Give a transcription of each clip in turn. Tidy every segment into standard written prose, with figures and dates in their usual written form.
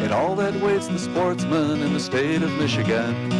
and all that waits the sportsman in the state of Michigan.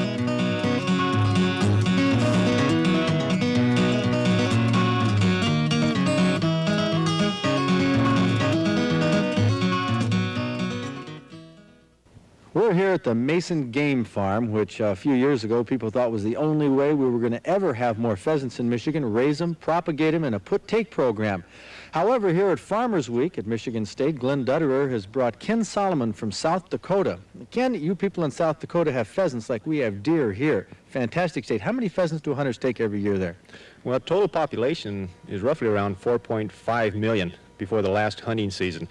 We're here at the Mason Game Farm, which a few years ago people thought was the only way we were going to ever have more pheasants in Michigan, raise them, propagate them, in a put-take program. However, here at Farmers Week at Michigan State, Glenn Dutterer has brought Ken Solomon from South Dakota. Ken, you people in South Dakota have pheasants like we have deer here. Fantastic state. How many pheasants do hunters take every year there? Well, total population is roughly around 4.5 million before the last hunting season.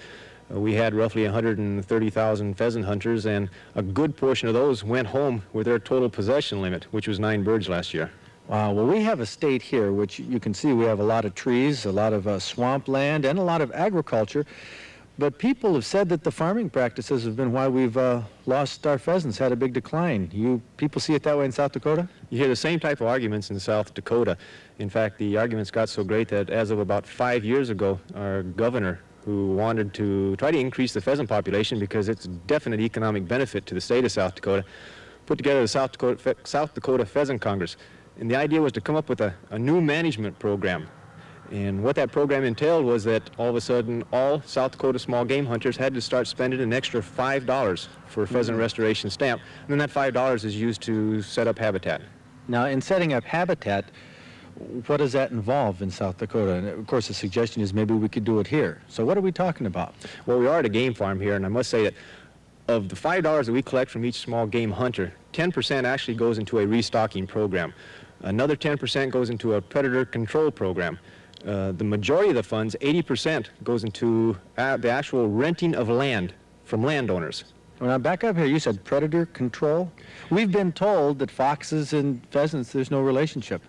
We had roughly 130,000 pheasant hunters, and a good portion of those went home with their total possession limit, which was 9 birds last year. Wow. Well, we have a state here, which you can see we have a lot of trees, a lot of swamp land, and a lot of agriculture. But people have said that the farming practices have been why we've lost our pheasants, had a big decline. You people see it that way in South Dakota? You hear the same type of arguments in South Dakota. In fact, the arguments got so great that as of about 5 years ago, our governor, who wanted to try to increase the pheasant population because it's a definite economic benefit to the state of South Dakota, put together the South Dakota Pheasant Congress. And the idea was to come up with a new management program. And what that program entailed was that all of a sudden all South Dakota small game hunters had to start spending an extra $5 for a pheasant restoration stamp. And then that $5 is used to set up habitat. Now, in setting up habitat, what does that involve in South Dakota? And of course, the suggestion is maybe we could do it here. So what are we talking about? Well, we are at a game farm here, and I must say that of the $5 that we collect from each small game hunter, 10% actually goes into a restocking program. Another 10% goes into a predator control program. The majority of the funds, 80%, goes into the actual renting of land from landowners. Well, now back up here, you said predator control. We've been told that foxes and pheasants, there's no relationship.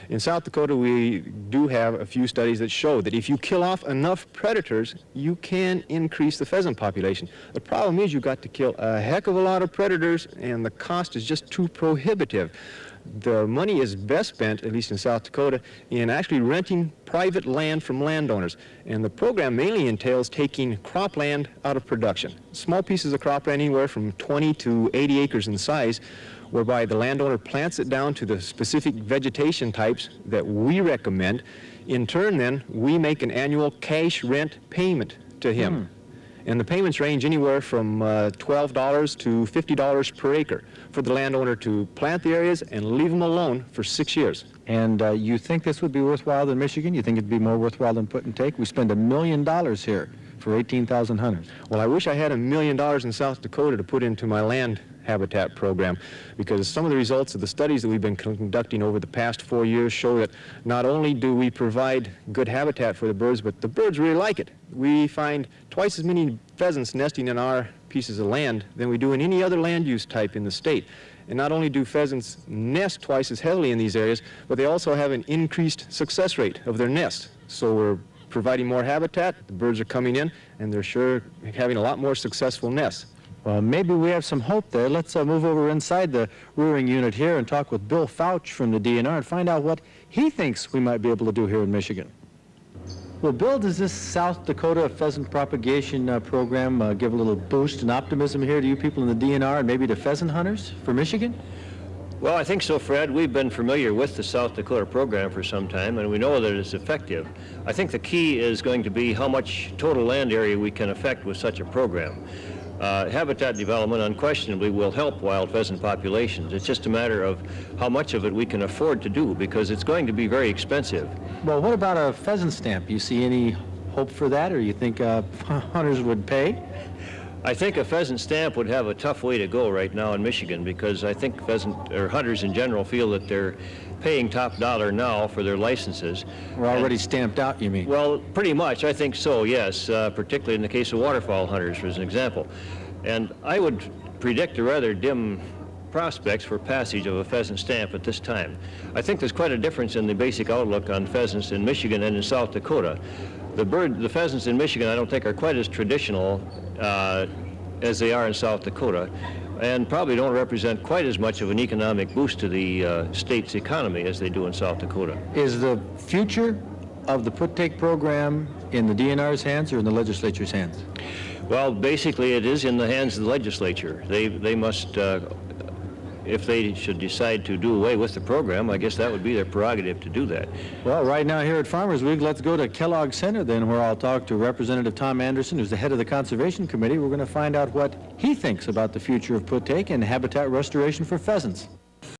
In South Dakota, we do have a few studies that show that if you kill off enough predators, you can increase the pheasant population. The problem is you've got to kill a heck of a lot of predators, and the cost is just too prohibitive. The money is best spent, at least in South Dakota, in actually renting private land from landowners. And the program mainly entails taking cropland out of production. Small pieces of cropland, anywhere from 20 to 80 acres in size, whereby the landowner plants it down to the specific vegetation types that we recommend. In turn, then, we make an annual cash rent payment to him. And the payments range anywhere from $12 to $50 per acre for the landowner to plant the areas and leave them alone for 6 years. And you think this would be worthwhile in Michigan? You think it'd be more worthwhile than put and take? We spend $1 million here for 18,000 hunters. Well, I wish I had $1 million in South Dakota to put into my land habitat program, because some of the results of the studies that we've been conducting over the past 4 years show that not only do we provide good habitat for the birds, but the birds really like it. We find twice as many pheasants nesting in our pieces of land than we do in any other land use type in the state. And not only do pheasants nest twice as heavily in these areas, but they also have an increased success rate of their nests. So we're providing more habitat, the birds are coming in, and they're sure having a lot more successful nests. Well, maybe we have some hope there. Let's move over inside the rearing unit here and talk with Bill Fouch from the DNR and find out what he thinks we might be able to do here in Michigan. Well, Bill, does this South Dakota pheasant propagation program give a little boost and optimism here to you people in the DNR and maybe to pheasant hunters for Michigan? Well, I think so, Fred. We've been familiar with the South Dakota program for some time, and we know that it's effective. I think the key is going to be how much total land area we can affect with such a program. Habitat development unquestionably will help wild pheasant populations. It's just a matter of how much of it we can afford to do, because it's going to be very expensive. Well, what about a pheasant stamp? You see any hope for that, or you think hunters would pay? I think a pheasant stamp would have a tough way to go right now in Michigan, because I think hunters in general feel that they're paying top dollar now for their licenses. We're already stamped out, you mean? Well, pretty much, I think so, yes, particularly in the case of waterfowl hunters, for an example. And I would predict a rather dim prospects for passage of a pheasant stamp at this time. I think there's quite a difference in the basic outlook on pheasants in Michigan and in South Dakota. The pheasants in Michigan, I don't think, are quite as traditional as they are in South Dakota, and probably don't represent quite as much of an economic boost to the state's economy as they do in South Dakota. Is the future of the put-take program in the DNR's hands or in the legislature's hands? Well, basically, it is in the hands of the legislature. They must, if they should decide to do away with the program, I guess that would be their prerogative to do that. Well, right now here at Farmers Week, let's go to Kellogg Center then, where I'll talk to Representative Tom Anderson, who's the head of the Conservation Committee. We're going to find out what he thinks about the future of put-take and habitat restoration for pheasants.